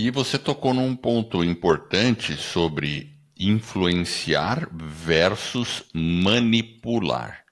E você tocou num ponto importante sobre influenciar versus manipular.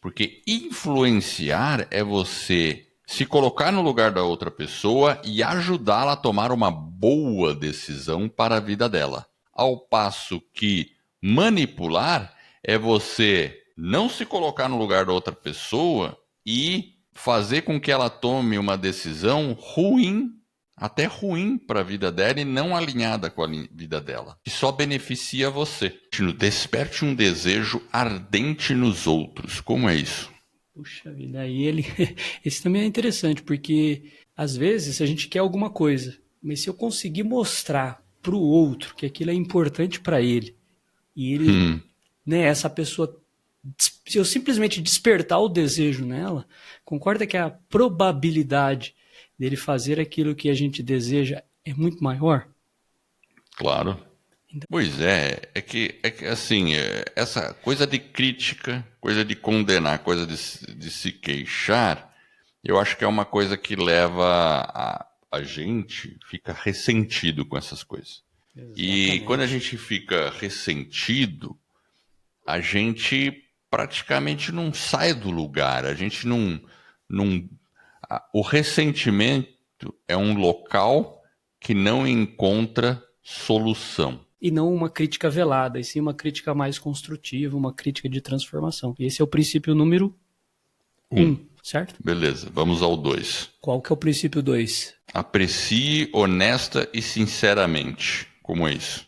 Porque influenciar é você se colocar no lugar da outra pessoa e ajudá-la a tomar uma boa decisão para a vida dela. Ao passo que manipular é você não se colocar no lugar da outra pessoa e fazer com que ela tome uma decisão ruim, até ruim para a vida dela e não alinhada com a vida dela, que só beneficia você. Desperte um desejo ardente nos outros. Como é isso? Puxa vida, aí ele. Esse também é interessante, porque às vezes a gente quer alguma coisa, mas se eu conseguir mostrar para o outro que aquilo é importante para ele, e ele, Hum, né, essa pessoa, se eu simplesmente despertar o desejo nela, concorda que a probabilidade dele fazer aquilo que a gente deseja é muito maior? claro. Então, Pois é que assim, essa coisa de crítica, coisa de condenar, coisa de se queixar, eu acho que é uma coisa que leva a gente fica ressentido com essas coisas. E quando a exatamente. gente fica ressentido, a gente praticamente não sai do lugar, a gente não o ressentimento é um local que não encontra solução. E não uma crítica velada, e sim uma crítica mais construtiva, uma crítica de transformação. E esse é o princípio número Um, certo? beleza, vamos ao 2. Qual que é o princípio 2? Aprecie honesta e sinceramente. Como é isso?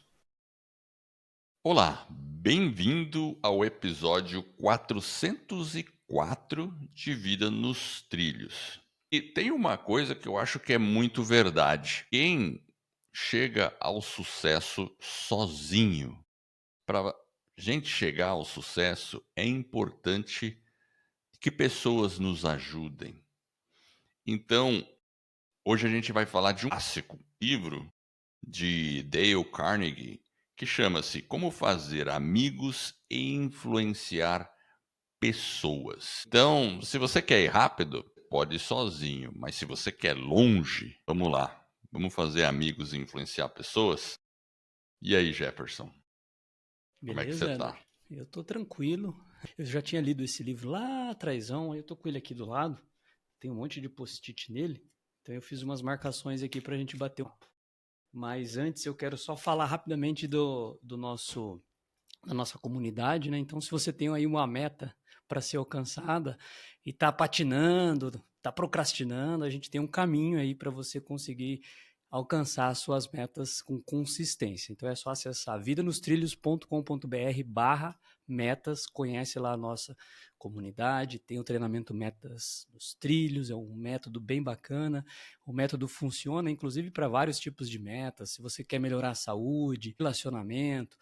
Olá, bem-vindo ao episódio 404 de Vida nos Trilhos. E tem uma coisa que eu acho que é muito verdade. Quem chega ao sucesso sozinho, para gente chegar ao sucesso, é importante que pessoas nos ajudem. Então, hoje a gente vai falar de um clássico livro de Dale Carnegie que chama-se Como Fazer Amigos e Influenciar Pessoas. Então, se você quer ir rápido, pode ir sozinho, mas se você quer longe, vamos lá. Vamos fazer amigos e influenciar pessoas? E aí, Jefferson, como é que você Beleza, Eder? tá? Eu tô tranquilo. Eu já tinha lido esse livro lá atrásão, aí eu tô com ele aqui do lado. Tem um monte de post-it nele. Então eu fiz umas marcações aqui pra gente bater. Mas antes eu quero só falar rapidamente do nosso da nossa comunidade, né? Então se você tem aí uma meta para ser alcançada e tá patinando, tá procrastinando, a gente tem um caminho aí para você conseguir alcançar as suas metas com consistência. Então é só acessar vidanostrilhos.com.br/metas, conhece lá a nossa comunidade, tem o treinamento Metas dos Trilhos, é um método bem bacana. O método funciona inclusive para vários tipos de metas. Se você quer melhorar a saúde, relacionamento,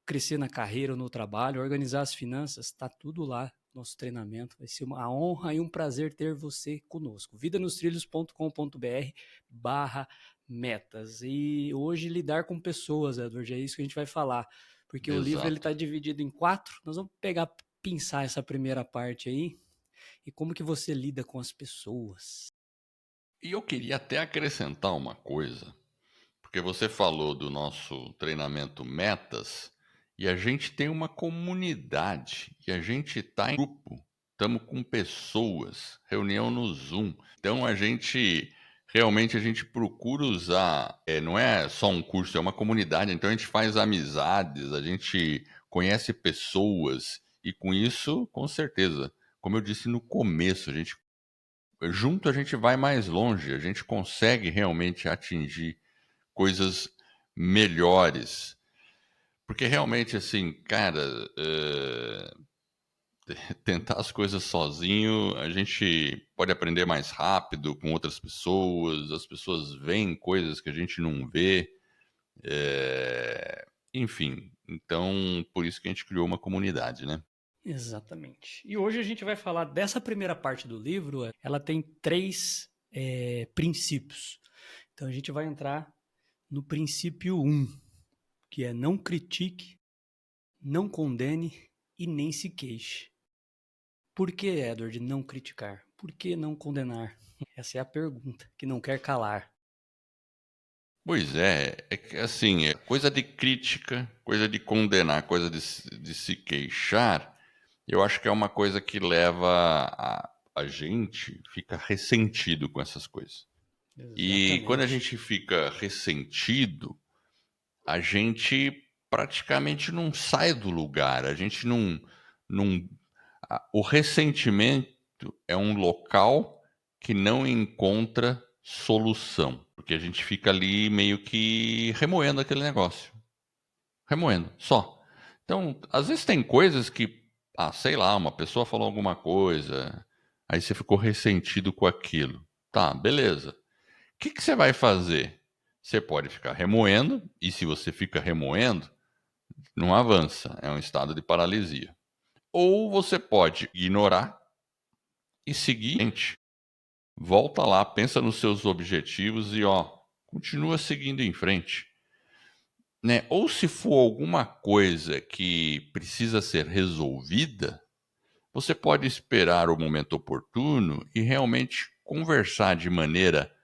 crescer na carreira ou no trabalho, organizar as finanças, está tudo lá. Nosso treinamento vai ser uma honra e um prazer ter você conosco. vidanostrilhos.com.br/metas. E hoje lidar com pessoas, Edward, é isso que a gente vai falar, porque o livro ele Exato. está dividido em 4. Nós vamos pinçar essa primeira parte aí e como que você lida com as pessoas. E eu queria até acrescentar uma coisa, porque você falou do nosso treinamento Metas e a gente tem uma comunidade e a gente está em grupo, estamos com pessoas, reunião no Zoom. Então a gente procura usar, não é só um curso, é uma comunidade. Então a gente faz amizades, a gente conhece pessoas e com isso, com certeza, como eu disse no começo, junto a gente vai mais longe, a gente consegue realmente atingir coisas melhores. Porque realmente, assim, cara, tentar as coisas sozinho, a gente pode aprender mais rápido com outras pessoas, as pessoas veem coisas que a gente não vê, enfim. Então, por isso que a gente criou uma comunidade, né? Exatamente. E hoje a gente vai falar dessa primeira parte do livro. Ela tem 3 princípios. Então a gente vai entrar no princípio 1, que é não critique, não condene e nem se queixe. Por que, Edward, não criticar? Por que não condenar? Essa é a pergunta que não quer calar. Pois é que assim, é coisa de crítica, coisa de condenar, coisa de se queixar, eu acho que é uma coisa que leva a gente fica ressentido com essas coisas. E quando a Exatamente. gente fica ressentido, a gente praticamente não sai do lugar, a gente não o ressentimento é um local que não encontra solução, porque a gente fica ali meio que remoendo aquele negócio, remoendo, só. Então, às vezes tem coisas que, sei lá, uma pessoa falou alguma coisa, aí você ficou ressentido com aquilo. Tá, beleza. O que que você vai fazer? Você pode ficar remoendo, e se você fica remoendo, não avança, é um estado de paralisia. Ou você pode ignorar e seguir em frente. Volta lá, pensa nos seus objetivos e continua seguindo em frente, né? Ou se for alguma coisa que precisa ser resolvida, você pode esperar o momento oportuno e realmente conversar de maneira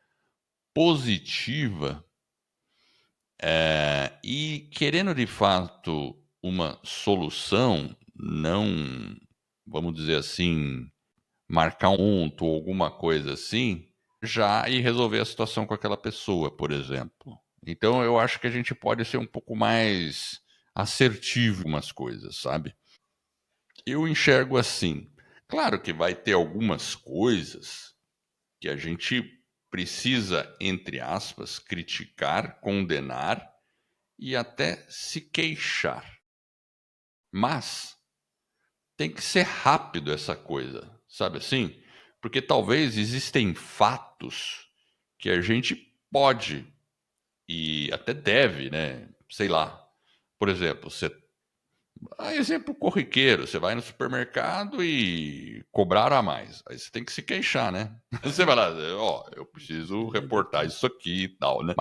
positiva, e querendo de fato uma solução, não, vamos dizer assim, marcar um ponto ou alguma coisa assim, já e resolver a situação com aquela pessoa, por exemplo. Então eu acho que a gente pode ser um pouco mais assertivo com umas coisas, sabe? Eu enxergo assim. Claro que vai ter algumas coisas que a gente precisa, entre aspas, criticar, condenar e até se queixar. Mas tem que ser rápido essa coisa, sabe assim? Porque talvez existem fatos que a gente pode e até deve, né? Sei lá. Por exemplo, exemplo corriqueiro, você vai no supermercado e cobraram a mais. Aí você tem que se queixar, né? Você vai lá, eu preciso reportar Daqui. isso aqui e tal, né?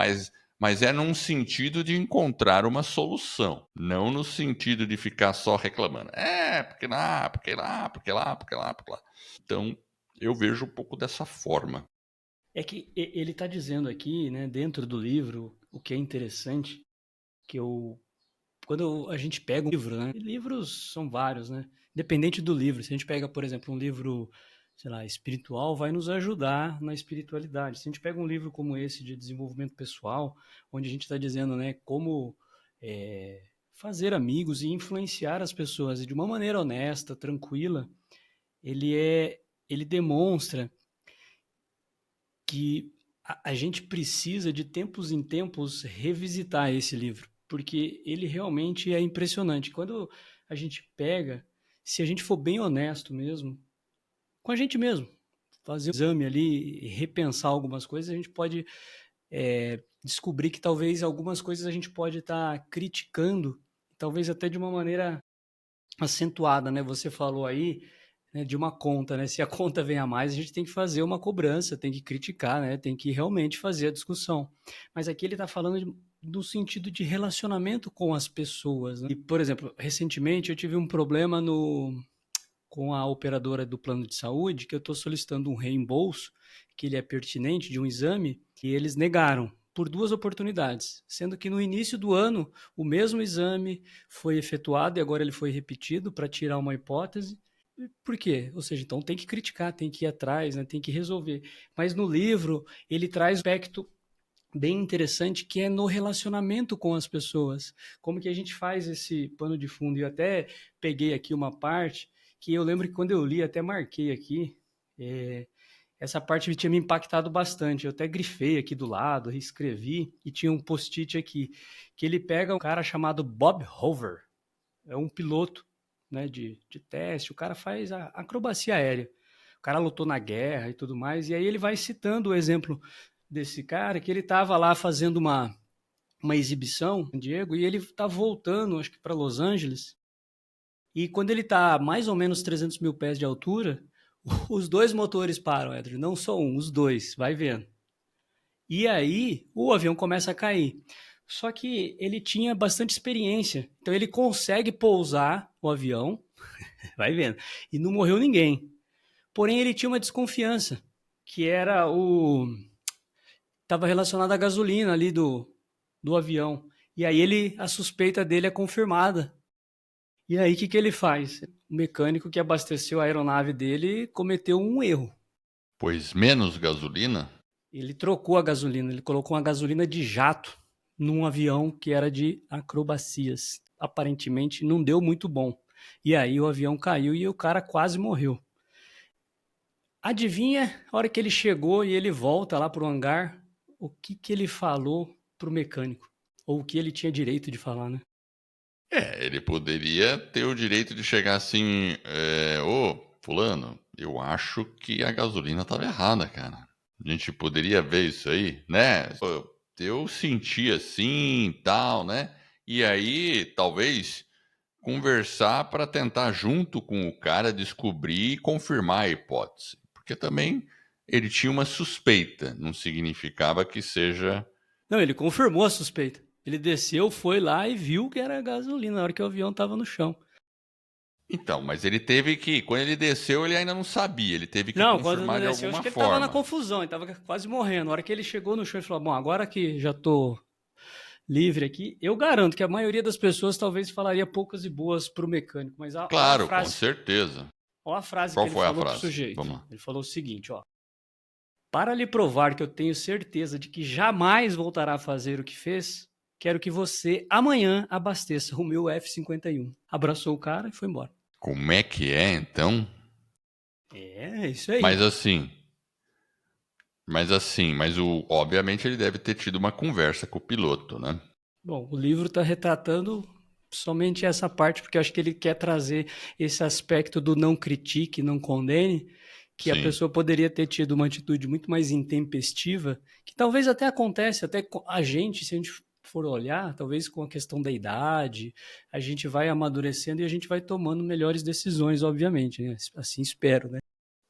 Mas é num sentido de encontrar uma solução, não no sentido de ficar só reclamando. Porque lá, porque lá, porque lá, porque lá, porque lá. Então, eu vejo um pouco dessa forma. É que ele está dizendo aqui, né, dentro do livro, o que é interessante, que a gente pega um livro, né? E livros são vários, né? Independente do livro. Se a gente pega, por exemplo, um livro, sei lá, espiritual, vai nos ajudar na espiritualidade. Se a gente pega um livro como esse de desenvolvimento pessoal, onde a gente está dizendo, né, como fazer amigos e influenciar as pessoas de uma maneira honesta, tranquila, ele é, ele demonstra que a gente precisa de tempos em tempos revisitar esse livro, porque ele realmente é impressionante. Quando a gente pega, se a gente for bem honesto mesmo, com a gente mesmo, fazer um exame ali, repensar algumas coisas, a gente pode descobrir que talvez algumas coisas a gente pode estar criticando, talvez até de uma maneira acentuada, né? Você falou aí, né, de uma conta, né? Se a conta vem a mais, a gente tem que fazer uma cobrança, tem que criticar, né? Tem que realmente fazer a discussão. Mas aqui ele está falando do sentido de relacionamento com as pessoas, né? E, por exemplo, recentemente eu tive um problema com a operadora do plano de saúde, que eu estou solicitando um reembolso, que ele é pertinente de um exame, e eles negaram por duas oportunidades, sendo que no início do ano o mesmo exame foi efetuado e agora ele foi repetido para tirar uma hipótese. Por quê? Ou seja, então tem que criticar, tem que ir atrás, né, tem que resolver. Mas no livro ele traz um aspecto bem interessante que é no relacionamento com as pessoas. Como que a gente faz esse pano de fundo? E eu até peguei aqui uma parte que eu lembro que quando eu li, até marquei aqui, é, essa parte tinha me impactado bastante. Eu até grifei aqui do lado, escrevi e tinha um post-it aqui, que ele pega um cara chamado Bob Hoover, é um piloto, né, de teste, o cara faz a acrobacia aérea. O cara lutou na guerra e tudo mais, e aí ele vai citando o exemplo desse cara, que ele estava lá fazendo uma exibição, Diego, e ele está voltando, acho que para Los Angeles, e quando ele está a mais ou menos 300 mil pés de altura, os dois motores param, Edrio, não só um, os dois, vai vendo. E aí o avião começa a cair. Só que ele tinha bastante experiência, então ele consegue pousar o avião, vai vendo, e não morreu ninguém. Porém, ele tinha uma desconfiança, que era o estava relacionado à gasolina ali do avião. E aí a suspeita dele é confirmada. E aí o que ele faz? O mecânico que abasteceu a aeronave dele cometeu um erro. Pois menos gasolina? Ele trocou a gasolina, ele colocou uma gasolina de jato num avião que era de acrobacias. Aparentemente não deu muito bom. E aí o avião caiu e o cara quase morreu. Adivinha, a hora que ele chegou e ele volta lá pro hangar, o que ele falou pro mecânico? Ou o que ele tinha direito de falar, né? Ele poderia ter o direito de chegar assim, ô, fulano, eu acho que a gasolina estava errada, cara. A gente poderia ver isso aí, né? Pô, eu senti assim, tal, né? E aí, talvez conversar para tentar junto com o cara descobrir e confirmar a hipótese, porque também ele tinha uma suspeita, não significava que seja. Não, ele confirmou a suspeita. Ele desceu, foi lá e viu que era gasolina na hora que o avião estava no chão. Então, mas ele teve que, quando ele desceu, ele ainda não sabia, ele teve que Não, quando ele confirmar de desceu, acho alguma que ele estava na forma. confusão, ele estava quase morrendo. Na hora que ele chegou no chão, ele falou: bom, agora que já estou livre aqui, eu garanto que a maioria das pessoas talvez falaria poucas e boas para o mecânico. Mas Claro, com certeza. ó a frase que Qual ele foi a falou pro frase? sujeito. Vamos lá. Ele falou o seguinte, ó. Para lhe provar que eu tenho certeza de que jamais voltará a fazer o que fez, quero que você amanhã abasteça o meu F-51. Abraçou o cara e foi embora. Como é que é, então? É, isso aí. Mas assim, obviamente ele deve ter tido uma conversa com o piloto, né? Bom, o livro está retratando somente essa parte, porque eu acho que ele quer trazer esse aspecto do não critique, não condene, que a Sim. pessoa poderia ter tido uma atitude muito mais intempestiva, que talvez até acontece, até com a gente, se a gente for olhar, talvez com a questão da idade, a gente vai amadurecendo e a gente vai tomando melhores decisões, obviamente, né? Assim espero, né?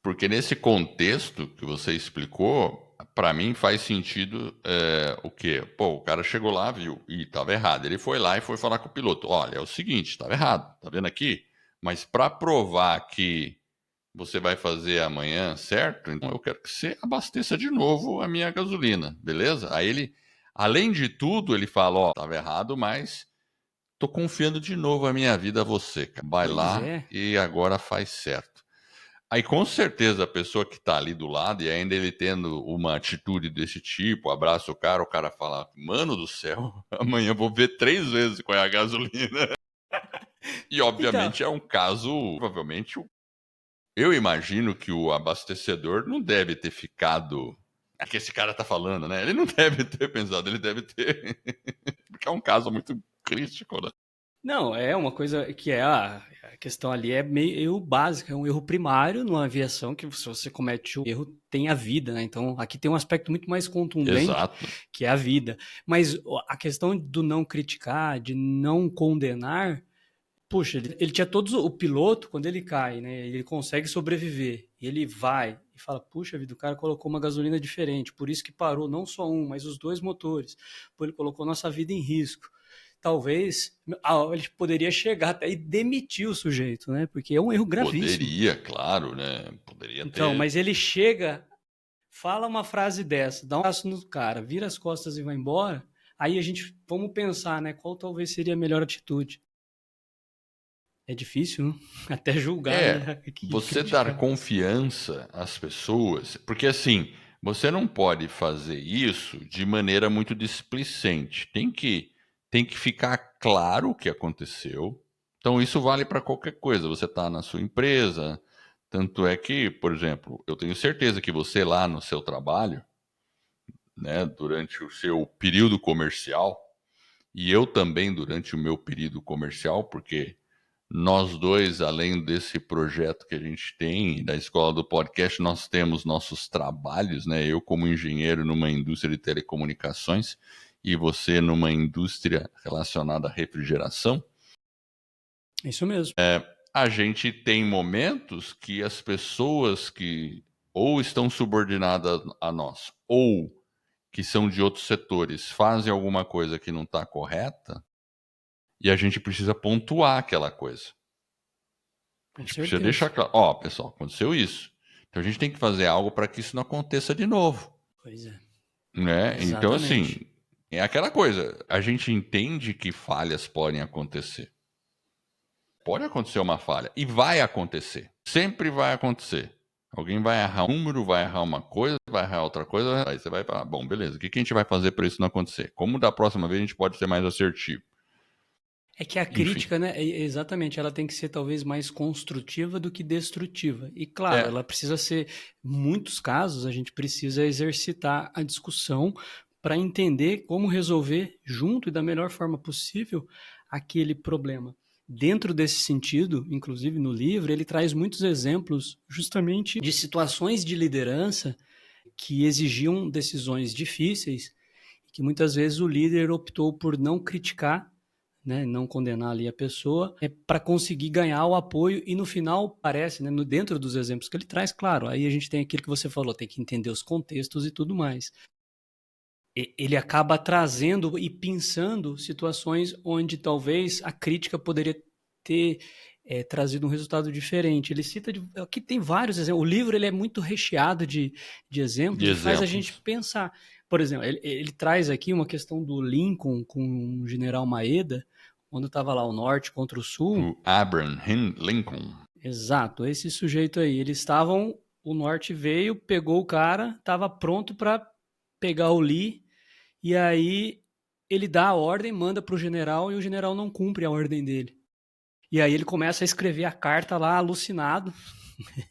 Porque nesse contexto que você explicou, para mim faz sentido o quê? Pô, o cara chegou lá, viu, e estava errado. Ele foi lá e foi falar com o piloto. Olha, é o seguinte, estava errado, tá vendo aqui? Mas para provar que você vai fazer amanhã, certo? Então eu quero que você abasteça de novo a minha gasolina, beleza? Aí ele, além de tudo, ele fala, ó, estava errado, mas tô confiando de novo a minha vida a você, cara. Vai Pois lá é. e agora faz certo. Aí com certeza a pessoa que tá ali do lado e ainda ele tendo uma atitude desse tipo, abraça o cara fala, mano do céu, amanhã eu vou ver 3 vezes qual é a gasolina. E Então, obviamente é um caso, provavelmente, eu imagino que o abastecedor não deve ter ficado. É que esse cara tá falando, né? Ele não deve ter pensado, ele deve ter. Porque é um caso muito crítico, né? não, é uma coisa que a questão ali é meio básica, é um erro primário numa aviação que se você comete o erro tem a vida, né? Então aqui tem um aspecto muito mais contundente Exato. que é a vida. Mas a questão do não criticar, de não condenar, puxa, ele tinha todos o piloto quando ele cai, né? Ele consegue sobreviver, ele vai e fala, puxa vida, o cara colocou uma gasolina diferente, por isso que parou não só um, mas os dois motores. Pô, ele colocou nossa vida em risco. Talvez ele poderia chegar até e demitir o sujeito, né? Porque é um erro gravíssimo. Poderia, claro, né? Poderia Então, ter. mas ele chega, fala uma frase dessa, dá um passo no cara, vira as costas e vai embora. Aí a gente, vamos pensar, né? Qual talvez seria a melhor atitude? É difícil, né? Até julgar, É, né? você dar Criticar. confiança às pessoas, porque assim, você não pode fazer isso de maneira muito displicente. Tem que ficar claro o que aconteceu. Então, isso vale para qualquer coisa. Você está na sua empresa. Tanto é que, por exemplo, eu tenho certeza que você lá no seu trabalho, né, durante o seu período comercial, e eu também durante o meu período comercial, porque nós dois, além desse projeto que a gente tem, da Escola do Podcast, nós temos nossos trabalhos, né? Eu como engenheiro numa indústria de telecomunicações e você numa indústria relacionada à refrigeração. Isso mesmo. A gente tem momentos que as pessoas que ou estão subordinadas a nós ou que são de outros setores fazem alguma coisa que não está correta e a gente precisa pontuar aquela coisa. A Com gente precisa certeza. deixar claro, ó, pessoal, aconteceu isso. Então a gente tem que fazer algo para que isso não aconteça de novo, Pois é. né? Então assim, Exatamente. É aquela coisa, a gente entende que falhas podem acontecer. Pode acontecer uma falha, e vai acontecer, sempre vai acontecer. Alguém vai errar um número, vai errar uma coisa, vai errar outra coisa, aí você vai falar, bom, beleza, o que a gente vai fazer para isso não acontecer? Como da próxima vez a gente pode ser mais assertivo? É que a Enfim, crítica, né, exatamente, ela tem que ser talvez mais construtiva do que destrutiva. E claro, é, ela precisa ser, em muitos casos, a gente precisa exercitar a discussão para entender como resolver junto e da melhor forma possível aquele problema. Dentro desse sentido, inclusive no livro, ele traz muitos exemplos justamente de situações de liderança que exigiam decisões difíceis, que muitas vezes o líder optou por não criticar, né, não condenar ali a pessoa, para conseguir ganhar o apoio e no final parece, né, dentro dos exemplos que ele traz, claro, aí a gente tem aquilo que você falou, tem que entender os contextos e tudo mais. Ele acaba trazendo e pensando situações onde talvez a crítica poderia ter trazido um resultado diferente. Ele cita, aqui tem vários exemplos, o livro ele é muito recheado de de exemplos e faz a gente exemplos. pensar. Por exemplo, ele traz aqui uma questão do Lincoln com o general Maeda, quando estava lá o norte contra o sul. O Abraham Lincoln. Exato, esse sujeito aí. Eles estavam, o norte veio, pegou o cara, estava pronto para pegar o Lee, e aí ele dá a ordem, manda para o general e o general não cumpre a ordem dele. E aí ele começa a escrever a carta lá, alucinado,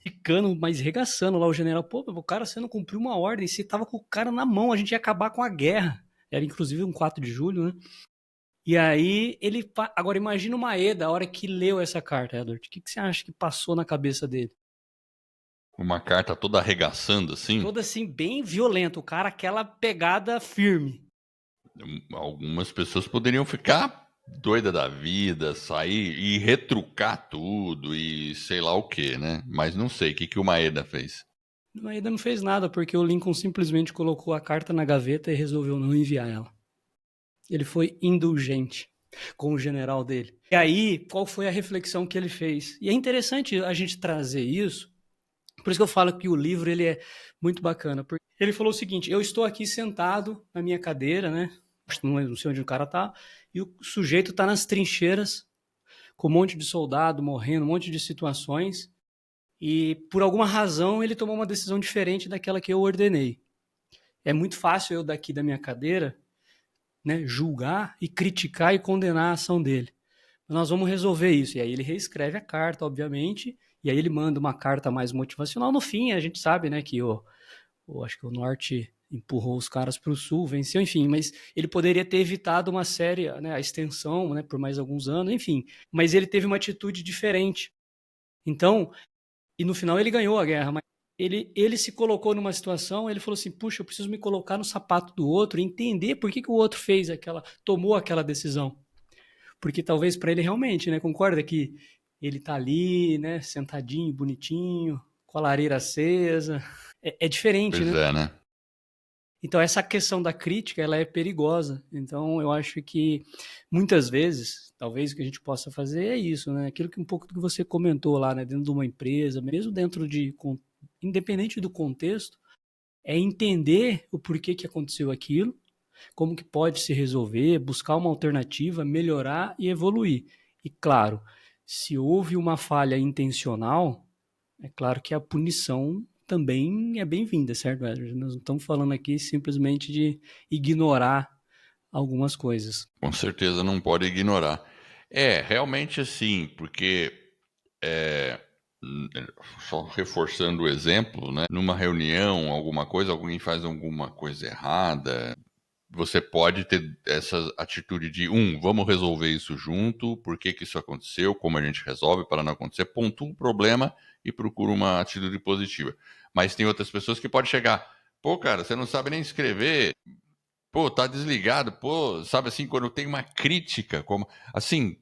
ficando, mas regaçando lá o general. Pô, o cara, você não cumpriu uma ordem, você tava com o cara na mão, a gente ia acabar com a guerra. Era inclusive um 4 de julho, né? E aí ele. Agora imagina o Maeda, a hora que leu essa carta, Edward. O que você acha que passou na cabeça dele? Uma carta toda arregaçando assim. Toda assim, bem violenta. O cara, aquela pegada firme. Algumas pessoas poderiam ficar doida da vida, sair e retrucar tudo e sei lá o que, né? Mas não sei o que o Maeda fez. O Maeda não fez nada, porque o Lincoln simplesmente colocou a carta na gaveta e resolveu não enviar ela. Ele foi indulgente com o general dele. E aí, qual foi a reflexão que ele fez? E é interessante a gente trazer isso, por isso que eu falo que o livro ele é muito bacana, porque ele falou o seguinte: eu estou aqui sentado na minha cadeira, né? Não sei onde o cara tá, e o sujeito tá nas trincheiras, com um monte de soldado morrendo, um monte de situações, e por alguma razão ele tomou uma decisão diferente daquela que eu ordenei. É muito fácil eu daqui da minha cadeira, né, julgar e criticar e condenar a ação dele. Nós vamos resolver isso. E aí ele reescreve a carta, obviamente, e aí ele manda uma carta mais motivacional. No fim, a gente sabe, né, que acho que o norte empurrou os caras para o sul, venceu, enfim, mas ele poderia ter evitado uma série, né, a extensão, né, por mais alguns anos, enfim, mas ele teve uma atitude diferente. Então, e no final ele ganhou a guerra, mas ele se colocou numa situação, ele falou assim, puxa, eu preciso me colocar no sapato do outro e entender por que o outro tomou aquela decisão. Porque talvez para ele realmente, né, concorda que ele tá ali, né, sentadinho, bonitinho, com a lareira acesa, é diferente, Pois né? é, né? Então essa questão da crítica, ela é perigosa. Então eu acho que muitas vezes, talvez o que a gente possa fazer é isso, né? Aquilo que um pouco do que você comentou lá, né, dentro de uma empresa, mesmo dentro de independente do contexto, é entender o porquê que aconteceu aquilo, como que pode se resolver, buscar uma alternativa, melhorar e evoluir. E claro, se houve uma falha intencional, é claro que a punição também é bem-vinda, certo, Edward? Nós não estamos falando aqui simplesmente de ignorar algumas coisas. Com certeza não pode ignorar. É, realmente assim, porque é, só reforçando o exemplo, né? Numa reunião, alguma coisa, alguém faz alguma coisa errada, você pode ter essa atitude de, vamos resolver isso junto, por que que isso aconteceu, como a gente resolve para não acontecer, pontua o problema e procura uma atitude positiva. Mas tem outras pessoas que podem chegar, pô, cara, você não sabe nem escrever, pô, tá desligado, pô, sabe assim, quando tem uma crítica, como, assim,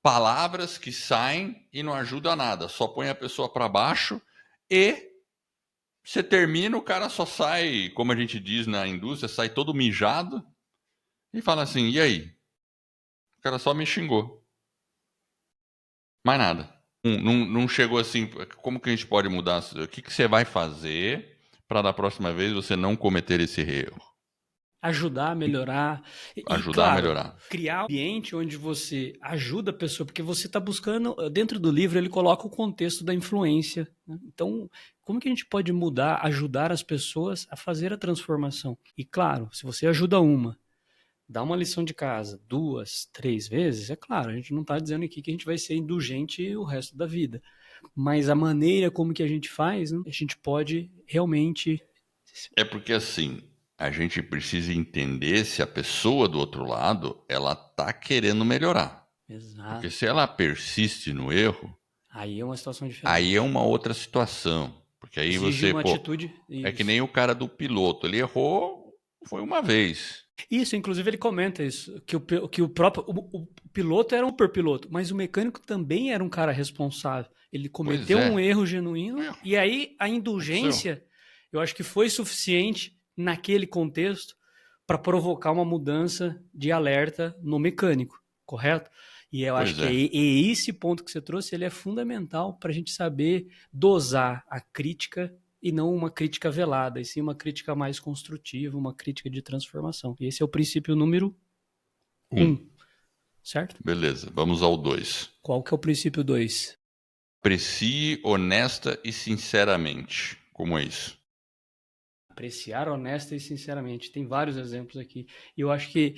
palavras que saem e não ajudam a nada, só põe a pessoa para baixo e você termina, o cara só sai, como a gente diz na indústria, sai todo mijado e fala assim: e aí? O cara só me xingou. Mais nada. Não chegou assim. Como que a gente pode mudar? O que você vai fazer para da próxima vez você não cometer esse erro? ajudar a melhorar. E, Ajudar a claro, melhorar. criar um ambiente onde você ajuda a pessoa, porque você está buscando, dentro do livro, ele coloca o contexto da influência. Né? Então, como que a gente pode mudar, ajudar as pessoas a fazer a transformação? E, claro, se você ajuda uma, dá uma lição de casa 2, 3 vezes, é claro, a gente não está dizendo aqui que a gente vai ser indulgente o resto da vida. Mas a maneira como que a gente faz, né, a gente pode realmente. É porque assim, a gente precisa entender se a pessoa do outro lado, ela tá querendo melhorar. Porque Exato. se ela persiste no erro, Aí é uma situação aí é diferente. uma outra situação. Porque aí Exige você, uma pô, atitude. é que Isso. nem o cara do piloto. Ele errou, foi uma vez. Isso, inclusive ele comenta isso, que o próprio o piloto era um super piloto, mas o mecânico também era um cara responsável. Ele Pois cometeu um é, erro genuíno erro, e aí a aconteceu. indulgência, eu acho que foi suficiente naquele contexto para provocar uma mudança de alerta no mecânico, correto? E eu acho Pois que é. esse ponto que você trouxe, ele é fundamental para a gente saber dosar a crítica e não uma crítica velada, e sim uma crítica mais construtiva, uma crítica de transformação. E esse é o princípio número Um. 1, certo? Beleza, vamos ao 2. Qual que é o princípio 2? Aprecie honesta e sinceramente. Como é isso? Apreciar honesta e sinceramente. Tem vários exemplos aqui. E eu acho que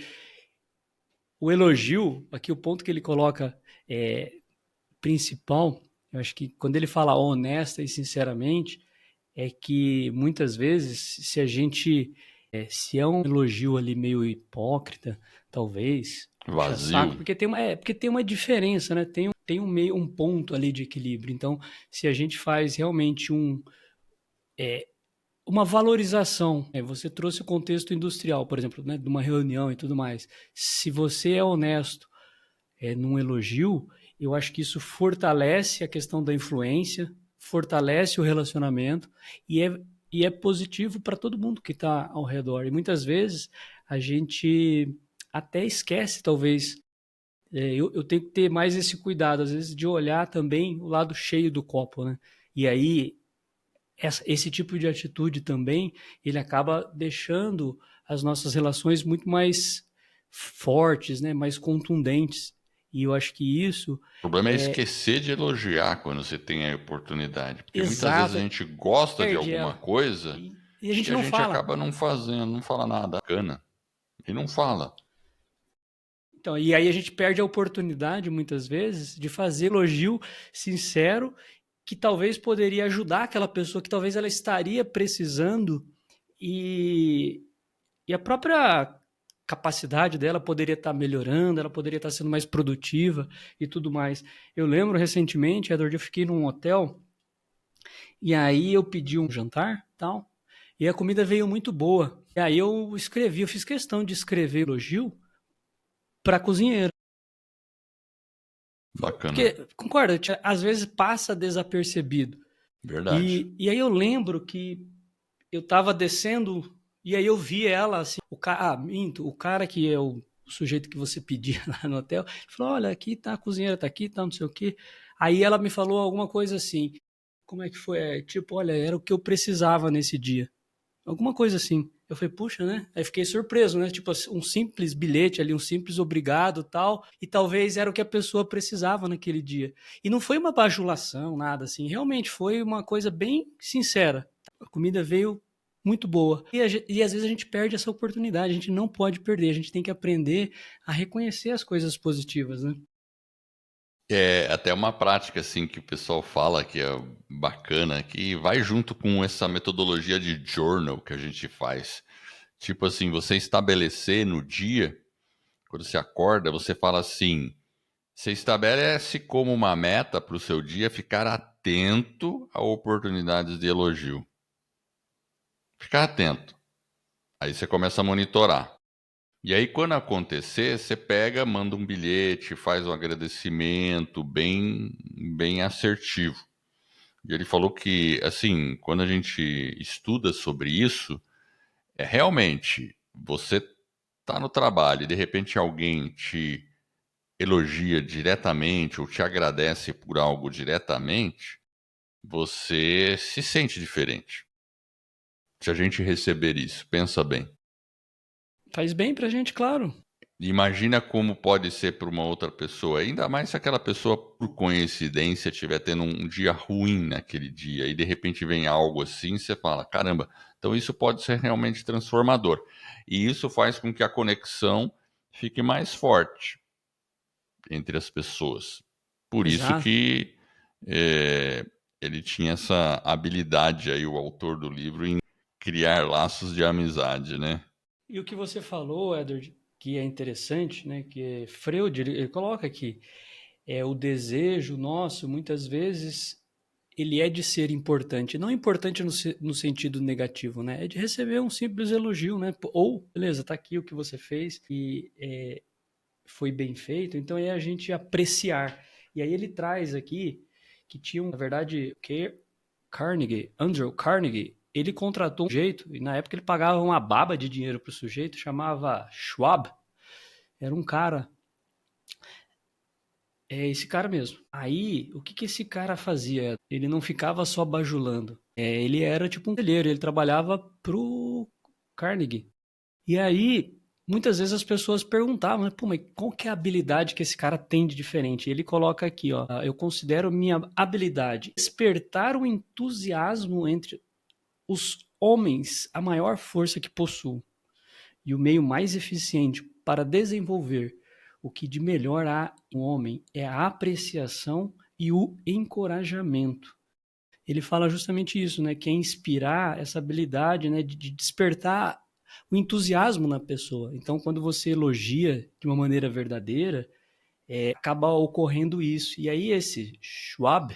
o elogio, aqui o ponto que ele coloca principal, eu acho que quando ele fala honesta e sinceramente, é que muitas vezes, se a gente, se é um elogio ali meio hipócrita, talvez, puxa saco, Vazio. porque tem uma diferença, né? Tem um meio, um ponto ali de equilíbrio. Então, se a gente faz realmente uma valorização, você trouxe o contexto industrial, por exemplo, né, de uma reunião e tudo mais. Se você é honesto num elogio, eu acho que isso fortalece a questão da influência, fortalece o relacionamento e é positivo para todo mundo que está ao redor. E muitas vezes a gente até esquece, talvez. Eu tenho que ter mais esse cuidado, às vezes, de olhar também o lado cheio do copo, né? E aí, esse tipo de atitude também, ele acaba deixando as nossas relações muito mais fortes, né? Mais contundentes. E eu acho que isso O problema é esquecer de elogiar quando você tem a oportunidade. Porque muitas vezes a exato, gente gosta de perde alguma ela. coisa E a e gente a não gente fala. acaba não fazendo, não fala nada bacana. E não fala. Então, e aí a gente perde a oportunidade, muitas vezes, de fazer elogio sincero que talvez poderia ajudar aquela pessoa que talvez ela estaria precisando e, e a própria capacidade dela poderia estar melhorando, ela poderia estar sendo mais produtiva e tudo mais. Eu lembro recentemente, Edward, eu fiquei num hotel e aí eu pedi um jantar, tal, e a comida veio muito boa. E aí eu fiz questão de escrever elogio para a cozinheira. Bacana. Porque, concorda, às vezes passa desapercebido. Verdade. E aí eu lembro que eu tava descendo e aí eu vi ela assim, minto, o cara que é o sujeito que você pedia lá no hotel, falou, olha, aqui tá a cozinheira, tá aqui, tá não sei o quê. Aí ela me falou alguma coisa assim, como é que foi? Tipo, olha, era o que eu precisava nesse dia. Alguma coisa assim. Eu falei, puxa, né? Aí fiquei surpreso, né? Tipo, um simples bilhete ali, um simples obrigado tal. E talvez era o que a pessoa precisava naquele dia. E não foi uma bajulação, nada assim. Realmente foi uma coisa bem sincera. A comida veio muito boa. E às vezes a gente perde essa oportunidade. A gente não pode perder. A gente tem que aprender a reconhecer as coisas positivas, né? É até uma prática assim que o pessoal fala que é bacana, que vai junto com essa metodologia de journal que a gente faz. Tipo assim, você estabelecer no dia, quando você acorda, você fala assim, você estabelece como uma meta para o seu dia ficar atento a oportunidades de elogio. Ficar atento. Aí você começa a monitorar. E aí, quando acontecer, você pega, manda um bilhete, faz um agradecimento bem assertivo. E ele falou que, assim, quando a gente estuda sobre isso, é realmente você tá no trabalho e de repente alguém te elogia diretamente ou te agradece por algo diretamente, você se sente diferente. Se a gente receber isso, pensa bem. Faz bem pra gente, claro. Imagina como pode ser para uma outra pessoa, ainda mais se aquela pessoa, por coincidência, estiver tendo um dia ruim naquele dia e de repente vem algo assim, você fala, caramba, então isso pode ser realmente transformador. E isso faz com que a conexão fique mais forte entre as pessoas. Por isso Exato. que é, ele tinha essa habilidade aí, o autor do livro, em criar laços de amizade, né? E o que você falou, Edward, que é interessante, né? Que é Freud, ele coloca aqui, o desejo nosso, muitas vezes, ele é de ser importante. Não importante no sentido negativo, né? É de receber um simples elogio, né? Ou, beleza, tá aqui o que você fez e foi bem feito, então é a gente apreciar. E aí ele traz aqui que tinha, na verdade, que Andrew Carnegie, ele contratou um sujeito, e na época ele pagava uma baba de dinheiro pro sujeito, chamava Schwab. Era um cara, esse cara mesmo. Aí, o que esse cara fazia? Ele não ficava só bajulando. Ele era tipo um conselheiro, ele trabalhava pro Carnegie. E aí, muitas vezes as pessoas perguntavam, né, pô, mas qual que é a habilidade que esse cara tem de diferente? E ele coloca aqui, ó, eu considero minha habilidade despertar o entusiasmo entre os homens a maior força que possuo e o meio mais eficiente para desenvolver o que de melhor há no homem é a apreciação e o encorajamento. Ele fala justamente isso, né, que é inspirar essa habilidade, né, de despertar o entusiasmo na pessoa. Então, quando você elogia de uma maneira verdadeira, acaba ocorrendo isso. E aí esse Schwab,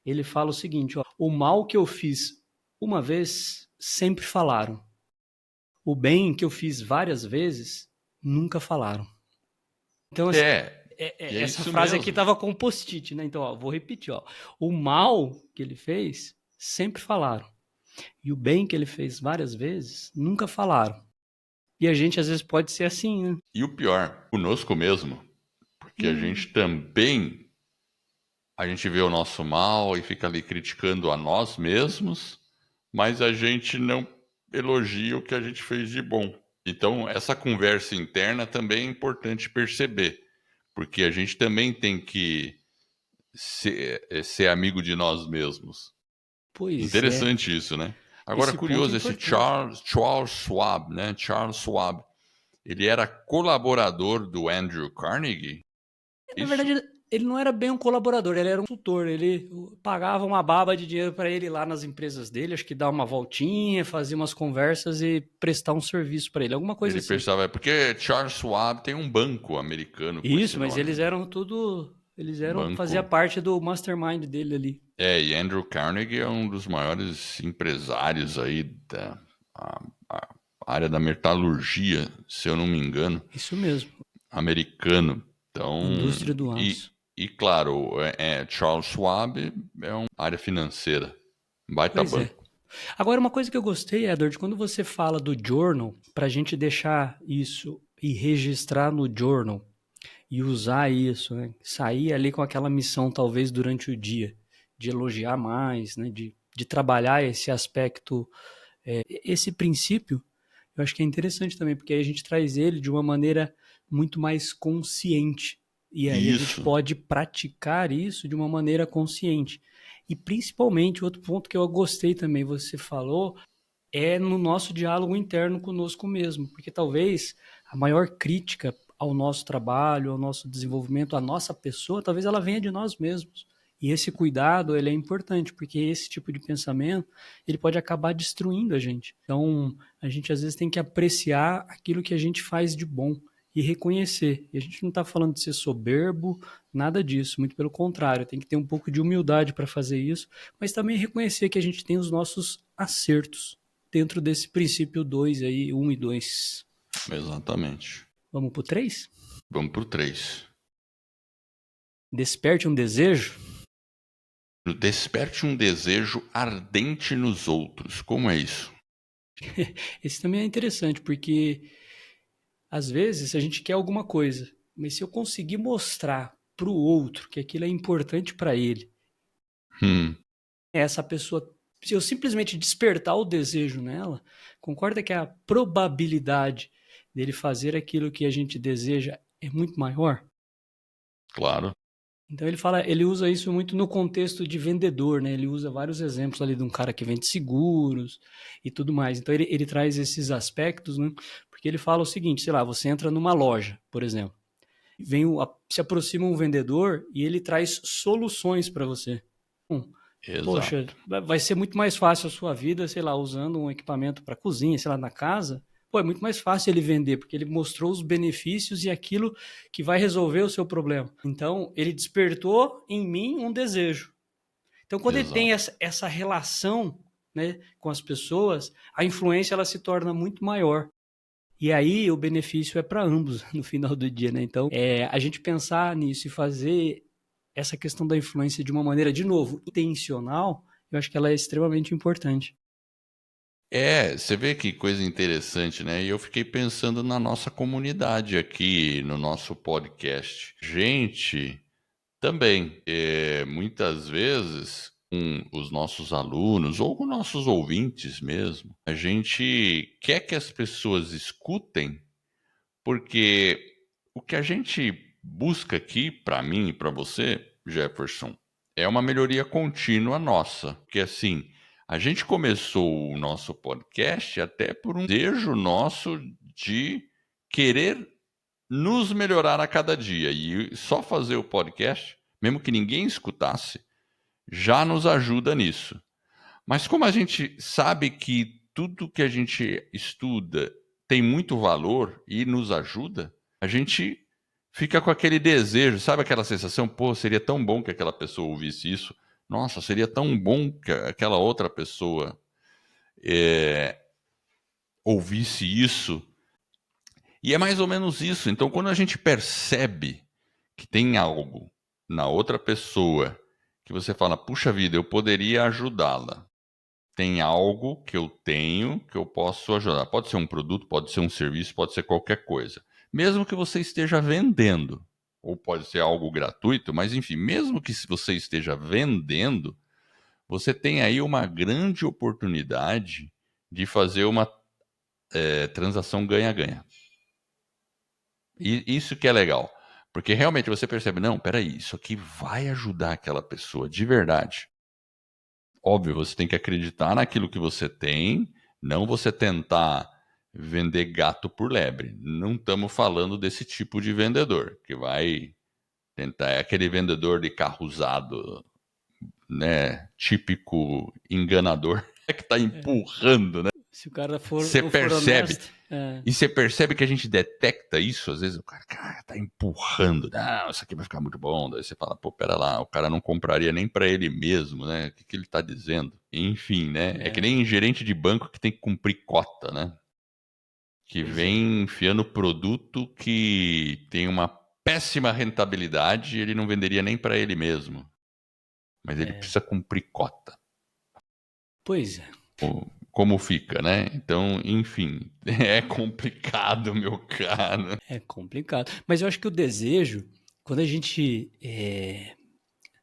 ele fala o seguinte, ó, o mal que eu fiz uma vez, sempre falaram. O bem que eu fiz várias vezes, nunca falaram. Então, assim, E é essa isso frase aqui mesmo. estava com post-it, né? Então, ó, vou repetir, ó. O mal que ele fez, sempre falaram. E o bem que ele fez várias vezes, nunca falaram. E a gente às vezes pode ser assim, né? E o pior, conosco mesmo, porque a Hum, gente também, a gente vê o nosso mal e fica ali criticando a nós mesmos, mas a gente não elogia o que a gente fez de bom. Então, essa conversa interna também é importante perceber, porque a gente também tem que ser amigo de nós mesmos. pois é. Interessante isso, né? Agora, Esse ponto é curioso, esse importante. Charles Schwab, né? Charles Schwab, ele era colaborador do Andrew Carnegie? Na Isso? verdade, ele não era bem um colaborador, ele era um consultor. Ele pagava uma baba de dinheiro para ele lá nas empresas dele, acho que dar uma voltinha, fazer umas conversas e prestar um serviço para ele, alguma coisa Ele assim. pensava, porque Charles Schwab tem um banco americano com esse Isso, mas nome, eles né? eram tudo. Eles eram. Fazia Banco. parte do mastermind dele ali. E Andrew Carnegie é um dos maiores empresários aí da a área da metalurgia, se eu não me engano, Isso mesmo. americano. Então, Indústria do aço. e claro, Charles Schwab é uma área financeira, um baita Pois é. banco. Agora, uma coisa que eu gostei, Edward, quando você fala do journal, para a gente deixar isso e registrar no journal e usar isso, né? Sair ali com aquela missão, talvez, durante o dia, de elogiar mais, né? De trabalhar esse aspecto, esse princípio, eu acho que é interessante também, porque aí a gente traz ele de uma maneira muito mais consciente. E aí a gente Isso, pode praticar isso de uma maneira consciente. E principalmente, outro ponto que eu gostei também, você falou, é no nosso diálogo interno conosco mesmo, porque talvez a maior crítica ao nosso trabalho, ao nosso desenvolvimento, à nossa pessoa, talvez ela venha de nós mesmos. E esse cuidado, ele é importante, porque esse tipo de pensamento, ele pode acabar destruindo a gente. Então, a gente às vezes tem que apreciar aquilo que a gente faz de bom e reconhecer. E a gente não está falando de ser soberbo, nada disso, muito pelo contrário, tem que ter um pouco de humildade para fazer isso, mas também reconhecer que a gente tem os nossos acertos dentro desse princípio 2 aí, 1 e 2. exatamente. Vamos pro 3? Vamos pro 3. Desperte um desejo. Desperte um desejo ardente nos outros. Como é isso? Esse também é interessante, porque às vezes a gente quer alguma coisa, mas se eu conseguir mostrar pro outro que aquilo é importante para ele, Hum, essa pessoa, se eu simplesmente despertar o desejo nela, concorda que a probabilidade dele fazer aquilo que a gente deseja é muito maior. Claro. Então ele usa isso muito no contexto de vendedor, né? Ele usa vários exemplos ali de um cara que vende seguros e tudo mais. Então ele traz esses aspectos, né? Porque ele fala o seguinte, sei lá, você entra numa loja, por exemplo, se aproxima um vendedor e ele traz soluções para você. Poxa, Exato. vai ser muito mais fácil a sua vida, sei lá, usando um equipamento para cozinha, sei lá, na casa. Pô, é muito mais fácil ele vender, porque ele mostrou os benefícios e aquilo que vai resolver o seu problema. Então, ele despertou em mim um desejo. Então, quando ele tem Exato. essa relação, né, com as pessoas, a influência ela se torna muito maior. E aí o benefício é para ambos no final do dia, né? Então, a gente pensar nisso e fazer essa questão da influência de uma maneira, de novo, intencional, eu acho que ela é extremamente importante. Você vê que coisa interessante, né? E eu fiquei pensando na nossa comunidade aqui, no nosso podcast. Gente, também, muitas vezes, com os nossos alunos ou com nossos ouvintes mesmo, a gente quer que as pessoas escutem, porque o que a gente busca aqui, para mim e para você, Jefferson, é uma melhoria contínua nossa. Porque assim, a gente começou o nosso podcast até por um desejo nosso de querer nos melhorar a cada dia. E só fazer o podcast, mesmo que ninguém escutasse, já nos ajuda nisso. Mas como a gente sabe que tudo que a gente estuda tem muito valor e nos ajuda, a gente fica com aquele desejo, sabe aquela sensação, pô, seria tão bom que aquela pessoa ouvisse isso. Nossa, seria tão bom que aquela outra pessoa ouvisse isso. E é mais ou menos isso. Então, quando a gente percebe que tem algo na outra pessoa que você fala, puxa vida, eu poderia ajudá-la. Tem algo que eu tenho que eu posso ajudar. Pode ser um produto, pode ser um serviço, pode ser qualquer coisa. Mesmo que você esteja vendendo, ou pode ser algo gratuito, mas enfim, mesmo que você esteja vendendo, você tem aí uma grande oportunidade de fazer uma transação ganha-ganha. E isso que é legal. Porque realmente você percebe, não, peraí, isso aqui vai ajudar aquela pessoa de verdade. Óbvio, você tem que acreditar naquilo que você tem, não você tentar vender gato por lebre. Não estamos falando desse tipo de vendedor, que vai tentar, é aquele vendedor de carro usado, né, típico enganador, que está empurrando, né? Se o cara Você não for percebe. honesto, E você percebe que a gente detecta isso, às vezes o cara tá empurrando, não, isso aqui vai ficar muito bom. Daí você fala, pô, pera lá, o cara não compraria nem para ele mesmo, né? O que, que ele tá dizendo? Enfim, né? É que nem gerente de banco que tem que cumprir cota, né? Que pois é. vem enfiando produto que tem uma péssima rentabilidade e ele não venderia nem para ele mesmo. Mas ele precisa cumprir cota. Pois é. Como fica, né? Então, enfim, é complicado, meu caro. É complicado. Mas eu acho que o desejo, quando a gente.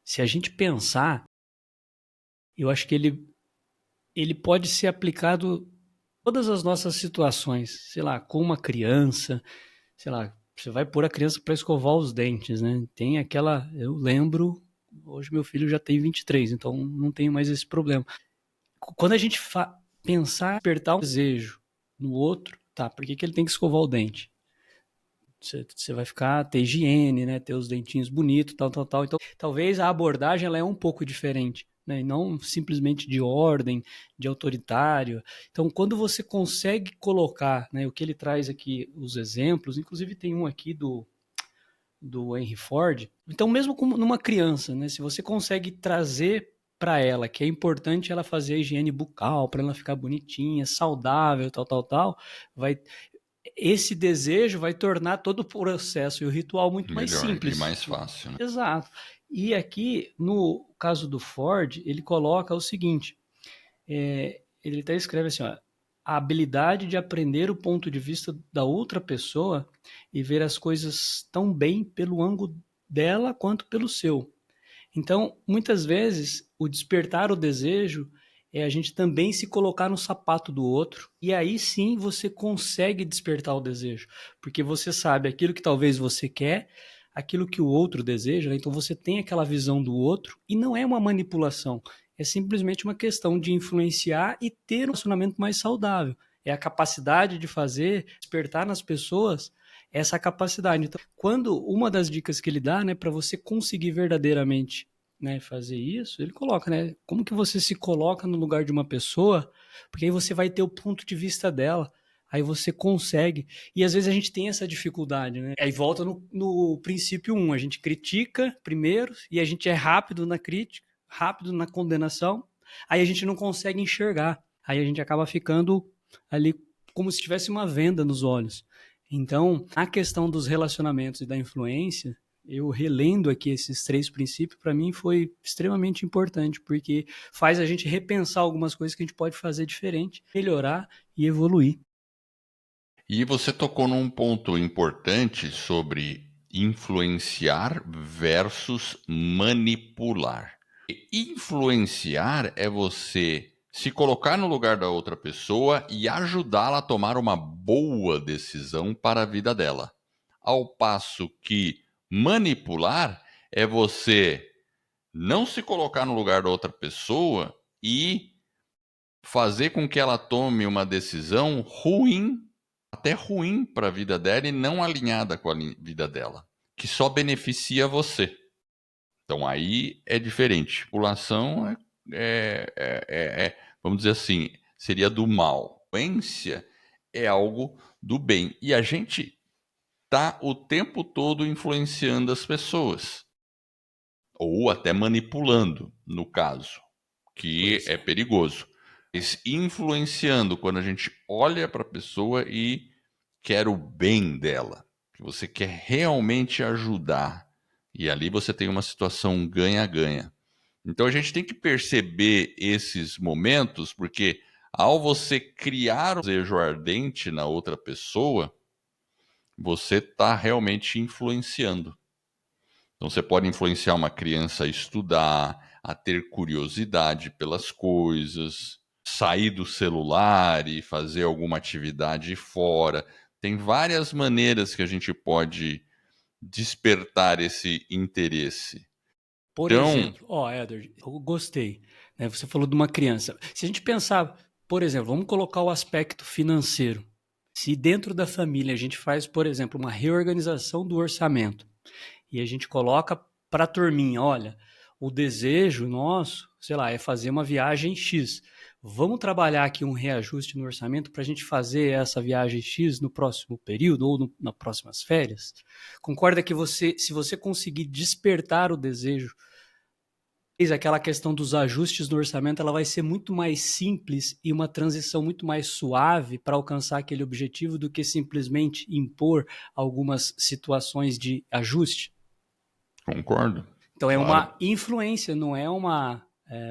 Se a gente pensar, eu acho que ele pode ser aplicado em todas as nossas situações. Sei lá, com uma criança, sei lá, você vai pôr a criança para escovar os dentes, né? Tem aquela. Eu lembro, hoje meu filho já tem 23, então não tenho mais esse problema. Quando a gente pensar, despertar um desejo no outro, tá, por que ele tem que escovar o dente? Você vai ter higiene, né? Ter os dentinhos bonitos, tal. Então, talvez a abordagem ela é um pouco diferente, né? E não simplesmente de ordem, de autoritário. Então, quando você consegue colocar, né? O que ele traz aqui, os exemplos, inclusive tem um aqui do Henry Ford. Então, mesmo como numa criança, né? Se você consegue trazer para ela que é importante ela fazer a higiene bucal, para ela ficar bonitinha, saudável, tal, vai esse desejo vai tornar todo o processo e o ritual muito mais Melhor e simples. mais fácil, né? Exato. E aqui, no caso do Ford, ele coloca o seguinte: ele até escreve assim, ó, a habilidade de aprender o ponto de vista da outra pessoa e ver as coisas tão bem pelo ângulo dela quanto pelo seu. Então, muitas vezes, o despertar o desejo, é a gente também se colocar no sapato do outro, e aí sim você consegue despertar o desejo, porque você sabe aquilo que talvez você quer, aquilo que o outro deseja, né? Então você tem aquela visão do outro, e não é uma manipulação, é simplesmente uma questão de influenciar e ter um relacionamento mais saudável. É a capacidade de fazer despertar nas pessoas essa capacidade. Então, quando uma das dicas que ele dá, né, para você conseguir verdadeiramente, né, fazer isso, ele coloca, né, como que você se coloca no lugar de uma pessoa, porque aí você vai ter o ponto de vista dela, aí você consegue, e às vezes a gente tem essa dificuldade, né, aí volta no princípio um, a gente critica primeiro, e a gente é rápido na crítica, rápido na condenação, aí a gente não consegue enxergar, aí a gente acaba ficando ali como se tivesse uma venda nos olhos. Então, a questão dos relacionamentos e da influência, eu relendo aqui esses 3 princípios, para mim foi extremamente importante, porque faz a gente repensar algumas coisas que a gente pode fazer diferente, melhorar e evoluir. E você tocou num ponto importante sobre influenciar versus manipular. Influenciar é você se colocar no lugar da outra pessoa e ajudá-la a tomar uma boa decisão para a vida dela. Ao passo que manipular é você não se colocar no lugar da outra pessoa e fazer com que ela tome uma decisão ruim, até ruim para a vida dela e não alinhada com a vida dela, que só beneficia você. Então aí é diferente. Manipulação vamos dizer assim, seria do mal. Influência é algo do bem. E a gente está o tempo todo influenciando as pessoas. Ou até manipulando, no caso, que Pois é é. perigoso. Mas influenciando quando a gente olha para a pessoa e quer o bem dela, que você quer realmente ajudar. E ali você tem uma situação ganha-ganha. Então a gente tem que perceber esses momentos, porque ao você criar um desejo ardente na outra pessoa, você está realmente influenciando. Então você pode influenciar uma criança a estudar, a ter curiosidade pelas coisas, sair do celular e fazer alguma atividade fora. Tem várias maneiras que a gente pode despertar esse interesse. Por Então, exemplo, ó, Éder, eu gostei, né? Você falou de uma criança. Se a gente pensar, por exemplo, vamos colocar o aspecto financeiro. Se dentro da família a gente faz, por exemplo, uma reorganização do orçamento e a gente coloca para a turminha, olha, o desejo nosso, sei lá, é fazer uma viagem X. Vamos trabalhar aqui um reajuste no orçamento para a gente fazer essa viagem X no próximo período ou nas próximas férias? Concorda que você, se você conseguir despertar o desejo, aquela questão dos ajustes no orçamento, ela vai ser muito mais simples e uma transição muito mais suave para alcançar aquele objetivo do que simplesmente impor algumas situações de ajuste? concordo, Então é claro. uma influência, não é uma.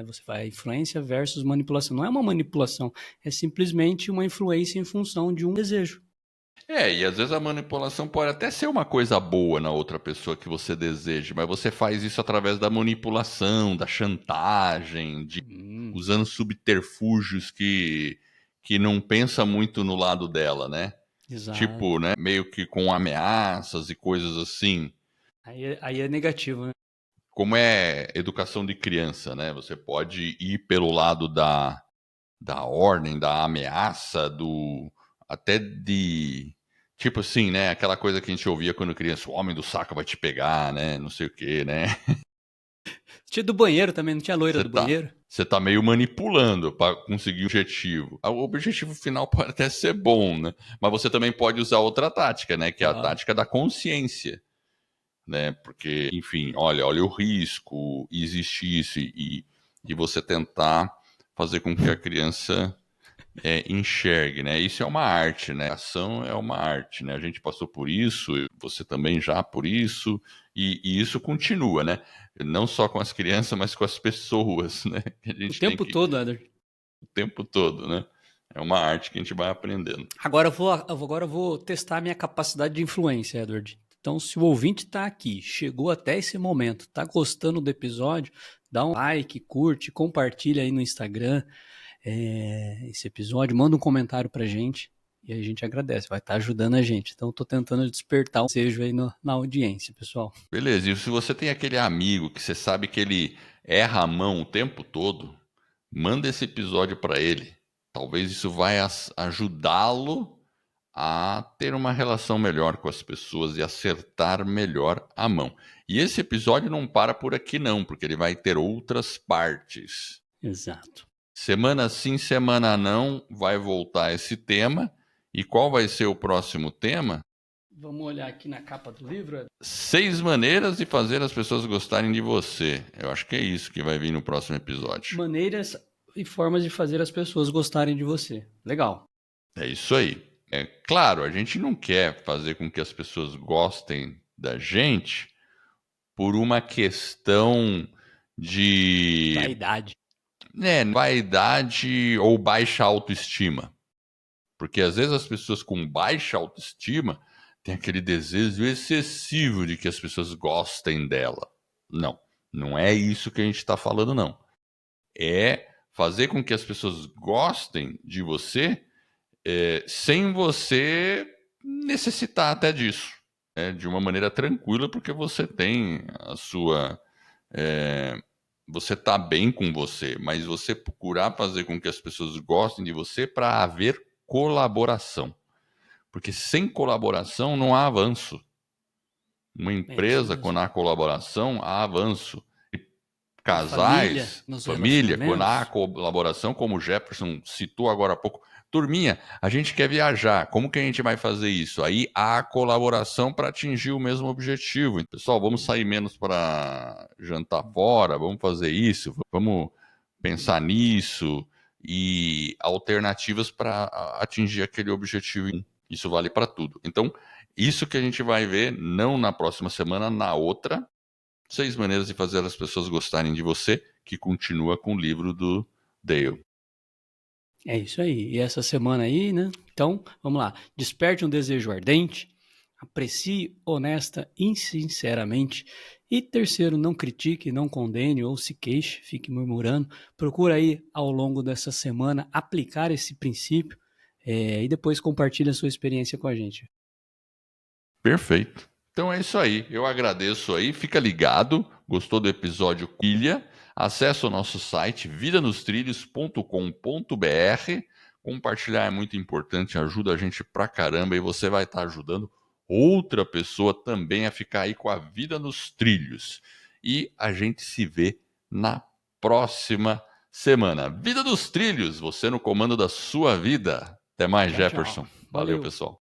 Você vai influência versus manipulação. Não é uma manipulação, é simplesmente uma influência em função de um desejo. E às vezes a manipulação pode até ser uma coisa boa na outra pessoa que você deseja, mas você faz isso através da manipulação, da chantagem, de usando subterfúgios que não pensa muito no lado dela, né? Tipo, Exato. né? Meio que com ameaças e coisas assim. Aí é negativo, né? Como é educação de criança, né? Você pode ir pelo lado da ordem, da ameaça, do até de tipo assim, né? Aquela coisa que a gente ouvia quando criança, o homem do saco vai te pegar, né? Não sei o quê, né? Tinha do banheiro também, não tinha loira Você do tá, banheiro? você tá meio manipulando para conseguir o objetivo. O objetivo final pode até ser bom, né? Mas você também pode usar outra tática, né? Que é a Claro. tática da consciência, né? Porque, enfim, olha o risco, existe isso e você tentar fazer com que a criança enxergue, né? Isso é uma arte, né? A ação é uma arte, né? A gente passou por isso, você também já por isso, e isso continua, né? Não só com as crianças, mas com as pessoas, né? Que a O gente tem tempo que todo, Eder. o tempo todo, né? É uma arte que a gente vai aprendendo. Agora eu vou testar a minha capacidade de influência, Edward. Então, se o ouvinte está aqui, chegou até esse momento, está gostando do episódio, dá um like, curte, compartilha aí no Instagram esse episódio, manda um comentário pra gente e a gente agradece, vai estar ajudando a gente. Então, estou tentando despertar um desejo aí na audiência, pessoal. Beleza, e se você tem aquele amigo que você sabe que ele erra a mão o tempo todo, manda esse episódio para ele. Talvez isso vai ajudá-lo a ter uma relação melhor com as pessoas e acertar melhor a mão. E esse episódio não para por aqui não, porque ele vai ter outras partes. Exato. Semana sim, semana não, vai voltar esse tema. E qual vai ser o próximo tema? Vamos olhar aqui na capa do livro. 6 maneiras de fazer as pessoas gostarem de você. Eu acho que é isso que vai vir no próximo episódio. Maneiras e formas de fazer as pessoas gostarem de você. Legal. É isso aí. É claro, a gente não quer fazer com que as pessoas gostem da gente por uma questão de vaidade ou baixa autoestima. Porque às vezes as pessoas com baixa autoestima têm aquele desejo excessivo de que as pessoas gostem dela. Não, não é isso que a gente está falando, não. É fazer com que as pessoas gostem de você sem você necessitar até disso. De uma maneira tranquila, porque você tem a sua... você está bem com você, mas você procurar fazer com que as pessoas gostem de você para haver colaboração. Porque sem colaboração não há avanço. Uma empresa, quando há colaboração, há avanço. E casais, família, quando há colaboração, como o Jefferson citou agora há pouco. Turminha, a gente quer viajar. Como que a gente vai fazer isso? Aí há colaboração para atingir o mesmo objetivo. Pessoal, vamos sair menos para jantar fora, vamos fazer isso, vamos pensar nisso e alternativas para atingir aquele objetivo. Isso vale para tudo. Então, isso que a gente vai ver, não na próxima semana, na outra. 6 maneiras de fazer as pessoas gostarem de você, que continua com o livro do Dale. É isso aí. E essa semana aí, né? Então, vamos lá. Desperte um desejo ardente, aprecie honesta e sinceramente. E terceiro, não critique, não condene ou se queixe, fique murmurando. Procura aí, ao longo dessa semana, aplicar esse princípio e depois compartilhe a sua experiência com a gente. Perfeito. Então é isso aí. Eu agradeço aí. Fica ligado. Gostou do episódio? Ilha? Acesse o nosso site vidanostrilhos.com.br. Compartilhar é muito importante, ajuda a gente pra caramba e você vai estar ajudando outra pessoa também a ficar aí com a vida nos trilhos. E a gente se vê na próxima semana. Vida dos Trilhos, você no comando da sua vida. Até mais, Jefferson. Valeu, pessoal.